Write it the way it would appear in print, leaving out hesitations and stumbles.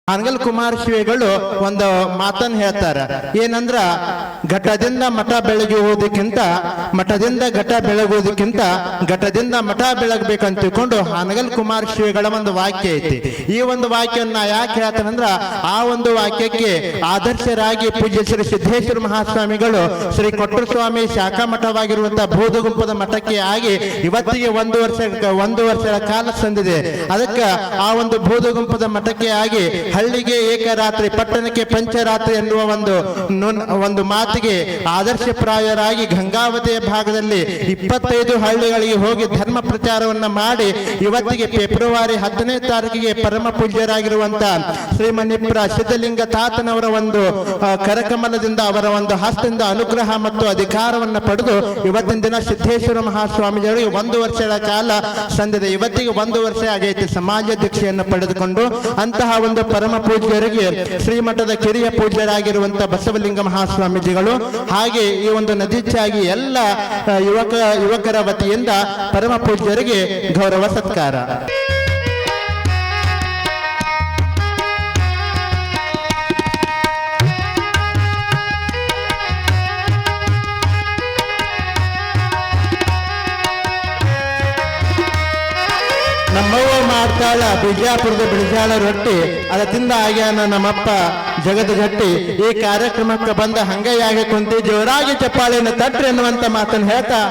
ಹಾನಗಲ್ ಕುಮಾರ್ ಶ್ರೀಗಳು ಒಂದು ಮಾತನ್ನು ಹೇಳ್ತಾರ. ಏನಂದ್ರ, ಘಟದಿಂದ ಮಠ ಬೆಳಗುವುದಕ್ಕಿಂತ ಮಠದಿಂದ ಘಟ ಬೆಳಗುವುದಕ್ಕಿಂತ ಘಟದಿಂದ ಮಠ ಬೆಳಗ್ಬೇಕಂತ ತಿಳ್ಕೊಂಡು ಹಾನಗಲ್ ಕುಮಾರ್ ಶ್ರೀಗಳ ಒಂದು ವಾಕ್ಯ ಐತಿ. ಈ ಒಂದು ವಾಕ್ಯವನ್ನ ಯಾಕೆ ಹೇಳ್ತಾನಂದ್ರ, ಆ ಒಂದು ವಾಕ್ಯಕ್ಕೆ ಆದರ್ಶರಾಗಿ ಪೂಜ್ಯ ಶ್ರೀ ಸಿದ್ದೇಶ್ವರ ಮಹಾಸ್ವಾಮಿಗಳು ಶ್ರೀ ಕೊಟ್ಟೂರು ಸ್ವಾಮಿ ಶಾಖಾ ಮಠವಾಗಿರುವಂತಹ ಬೂದಗುಂಪದ ಮಠಕ್ಕೆ ಆಗಿ ಇವತ್ತಿಗೆ ಒಂದು ವರ್ಷಗಳ ಕಾಲ ಸಂದಿದೆ. ಅದಕ್ಕೆ ಆ ಒಂದು ಬೂದಗುಂಪದ ಮಠಕ್ಕೆ ಆಗಿ ಹಳ್ಳಿಗೆ ಏಕರಾತ್ರಿ ಪಟ್ಟಣಕ್ಕೆ ಪಂಚರಾತ್ರಿ ಎನ್ನುವ ಒಂದು ಮಾತಿಗೆ ಆದರ್ಶಪ್ರಾಯರಾಗಿ ಗಂಗಾವತಿಯ ಭಾಗದಲ್ಲಿ 25 ಹಳ್ಳಿಗಳಿಗೆ ಹೋಗಿ ಧರ್ಮ ಪ್ರಚಾರವನ್ನ ಮಾಡಿ ಇವತ್ತಿಗೆ ಫೆಬ್ರವರಿ 15ನೇ ತಾರೀಕಿಗೆ ಪರಮ ಪೂಜ್ಯರಾಗಿರುವಂತಹ ಶ್ರೀಮನಿಪುರ ಸಿದ್ಧಲಿಂಗ ತಾತನವರ ಒಂದು ಕರಕಮಲದಿಂದ ಅವರ ಒಂದು ಹಸ್ತದಿಂದ ಅನುಗ್ರಹ ಮತ್ತು ಅಧಿಕಾರವನ್ನ ಪಡೆದು ಇವತ್ತಿನ ದಿನ ಸಿದ್ದೇಶ್ವರ ಮಹಾಸ್ವಾಮಿಗಳಿಗೆ 1 ವರ್ಷಗಳ ಕಾಲ ಸಂದಿದೆ. ಇವತ್ತಿಗೆ 1 ವರ್ಷ ಆಗೈತಿ ಸಮಾಜಾಧ್ಯಕ್ಷೆಯನ್ನು ಪಡೆದುಕೊಂಡು. ಅಂತಹ ಒಂದು ಪರಮ ಪೂಜ್ಯರಿಗೆ ಶ್ರೀಮಠದ ಕಿರಿಯ ಪೂಜ್ಯರಾಗಿರುವಂತಹ ಬಸವಲಿಂಗ ಮಹಾಸ್ವಾಮೀಜಿಗಳು ಹಾಗೆ ಈ ಒಂದು ನದೀಚಾಗಿ ಎಲ್ಲ ಯುವಕರ ವತಿಯಿಂದ ಪರಮ ಪೂಜ್ಯರಿಗೆ ಗೌರವ ಸತ್ಕಾರ. ನಮ್ಮವ್ವ ಮಾಡ್ತಾಳ ಬಿಜಾಪುರದ ಬಿಳಿಜಾಳ ರೊಟ್ಟಿ, ಅದ ತಿಂದ ಆಗ್ಯಾನ ನಮ್ಮಪ್ಪ ಜಗದ ಗಟ್ಟಿ. ಈ ಕಾರ್ಯಕ್ರಮಕ್ಕೆ ಬಂದ ಹಂಗಯ್ಯಾಗೆ ಕುಂತಿ ಜೋರಾಗಿ ಚಪ್ಪಾಳೆಯನ್ನು ತಟ್ರಿ ಎನ್ನುವಂತ ಮಾತನ್ನು ಹೇಳ್ತಾ